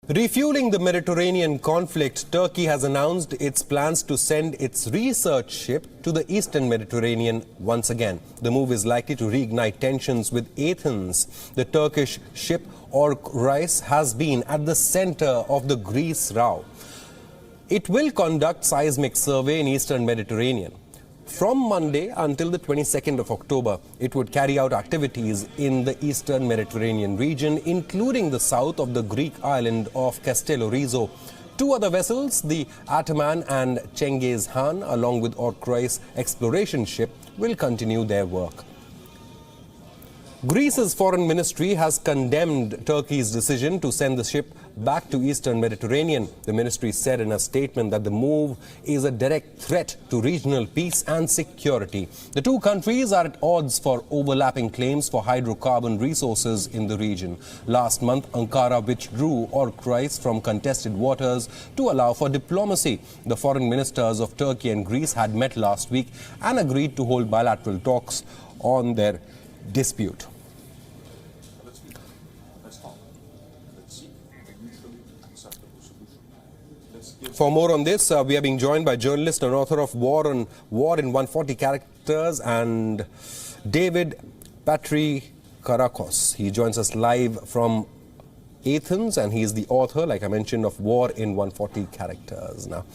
Refueling the Mediterranean conflict, Turkey has announced its plans to send its research ship to the eastern Mediterranean once again. The move is likely to reignite tensions with Athens. The Turkish ship Oruc Reis has been at the center of the Greece row. It will conduct seismic survey in eastern Mediterranean. From Monday until the 22nd of October, it would carry out activities in the eastern Mediterranean region, including the south of the Greek island of Castellorizo. Two other vessels, the Ataman and Cengiz Han, along with Oruc Reis exploration ship, will continue their work. Greece's foreign ministry has condemned Turkey's decision to send the ship back to eastern Mediterranean. The ministry said in a statement that the move is a direct threat to regional peace and security. The two countries are at odds for overlapping claims for hydrocarbon resources in the region. Last month, Ankara withdrew Oruc Reis from contested waters to allow for diplomacy. The foreign ministers of Turkey and Greece had met last week and agreed to hold bilateral talks on their dispute. For more on this, we are being joined by journalist and author of War in 140 Characters and David Patrikarakos. He joins us live from Athens and he is the author, like I mentioned, of War in 140 Characters. Now,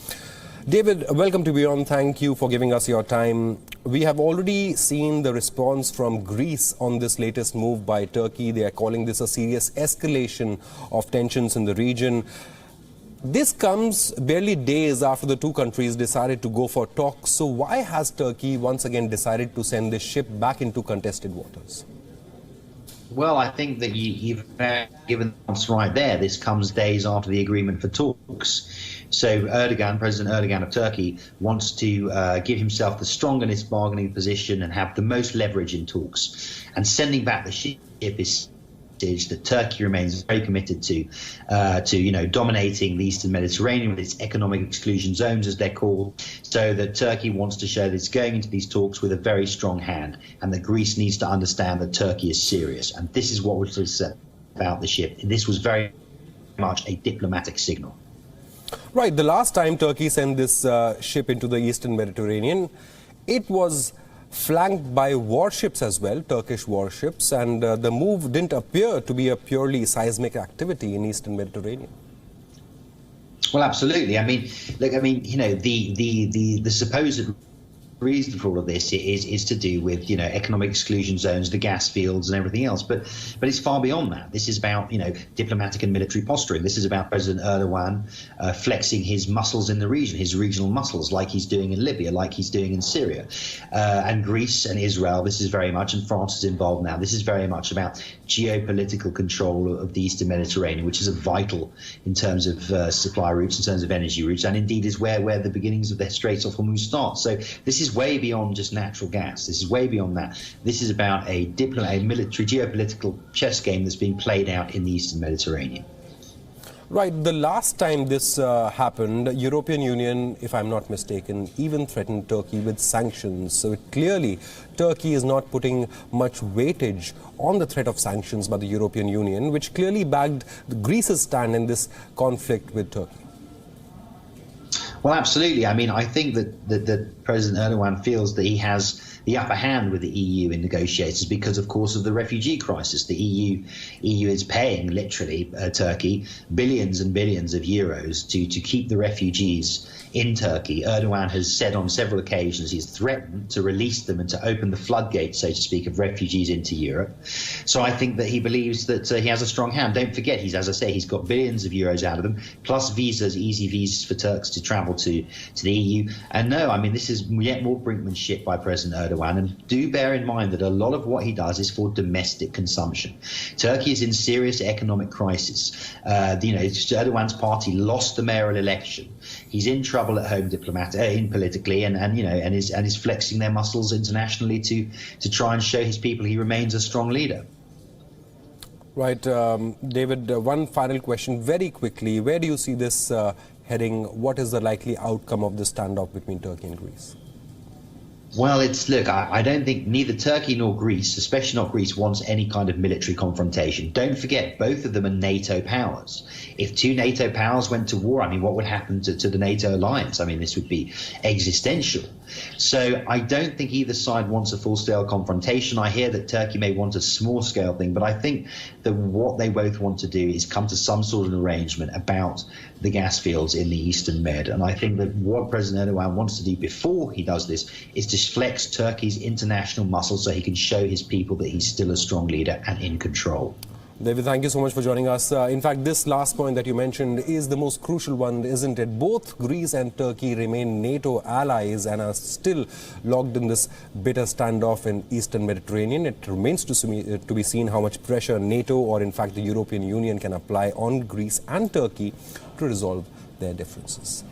David, welcome to Beyond. Thank you for giving us your time. We have already seen the response from Greece on this latest move by Turkey. They are calling this a serious escalation of tensions in the region. This comes barely days after the two countries decided to go for talks. So why has Turkey once again decided to send this ship back into contested waters? Well, I think that you've given the answer right there. This comes days after the agreement for talks. So President Erdogan of Turkey, wants to give himself the strongest bargaining position and have the most leverage in talks. And sending back the ship is that Turkey remains very committed to dominating the Eastern Mediterranean with its economic exclusion zones, as they're called, so that Turkey wants to show that it's going into these talks with a very strong hand, and that Greece needs to understand that Turkey is serious. And this is what was said about the ship. This was very much a diplomatic signal. Right. The last time Turkey sent this ship into the Eastern Mediterranean, it was flanked by warships as well, Turkish warships, and the move didn't appear to be a purely seismic activity in Eastern Mediterranean. Well, absolutely. I mean, look, the supposed reason for all of this is to do with economic exclusion zones, the gas fields, and everything else. But it's far beyond that. This is about diplomatic and military posturing. This is about President Erdogan flexing his muscles in the region, his regional muscles, like he's doing in Libya, like he's doing in Syria, and Greece and Israel. This is very much, and France is involved now. This is very much about geopolitical control of the Eastern Mediterranean, which is vital in terms of supply routes, in terms of energy routes, and indeed is where the beginnings of the Straits of Hormuz start. So this is way beyond just natural gas. This is way beyond that. This is about a military, geopolitical chess game that's being played out in the Eastern Mediterranean. Right. The last time this happened, the European Union, if I'm not mistaken, even threatened Turkey with sanctions. So clearly, Turkey is not putting much weightage on the threat of sanctions by the European Union, which clearly backed Greece's stand in this conflict with Turkey. Well, absolutely. I mean, I think that President Erdogan feels that he has the upper hand with the EU in negotiators because, of course, of the refugee crisis. The EU is paying, literally, Turkey billions and billions of euros to keep the refugees in Turkey. Erdogan has said on several occasions he's threatened to release them and to open the floodgates, so to speak, of refugees into Europe. So I think that he believes that he has a strong hand. Don't forget, as I say, he's got billions of euros out of them, plus visas, easy visas for Turks to travel to the EU. And no, I mean, this is yet more brinkmanship by President Erdogan. And do bear in mind that a lot of what he does is for domestic consumption. Turkey is in serious economic crisis. Erdogan's party lost the mayoral election. He's in trouble at home politically, and is flexing their muscles internationally to try and show his people he remains a strong leader. Right, David, one final question very quickly. Where do you see this heading? What is the likely outcome of the standoff between Turkey and Greece? Well, look, I don't think neither Turkey nor Greece, especially not Greece, wants any kind of military confrontation. Don't forget, both of them are NATO powers. If two NATO powers went to war, I mean, what would happen to the NATO alliance? I mean, this would be existential. So I don't think either side wants a full-scale confrontation. I hear that Turkey may want a small-scale thing, but I think that what they both want to do is come to some sort of arrangement about the gas fields in the Eastern Med. And I think that what President Erdogan wants to do before he does this is to flex Turkey's international muscle so he can show his people that he's still a strong leader and in control. David, thank you so much for joining us. In fact, this last point that you mentioned is the most crucial one, isn't it? Both Greece and Turkey remain NATO allies and are still locked in this bitter standoff in Eastern Mediterranean. It remains to be seen how much pressure NATO or, in fact, the European Union can apply on Greece and Turkey to resolve their differences.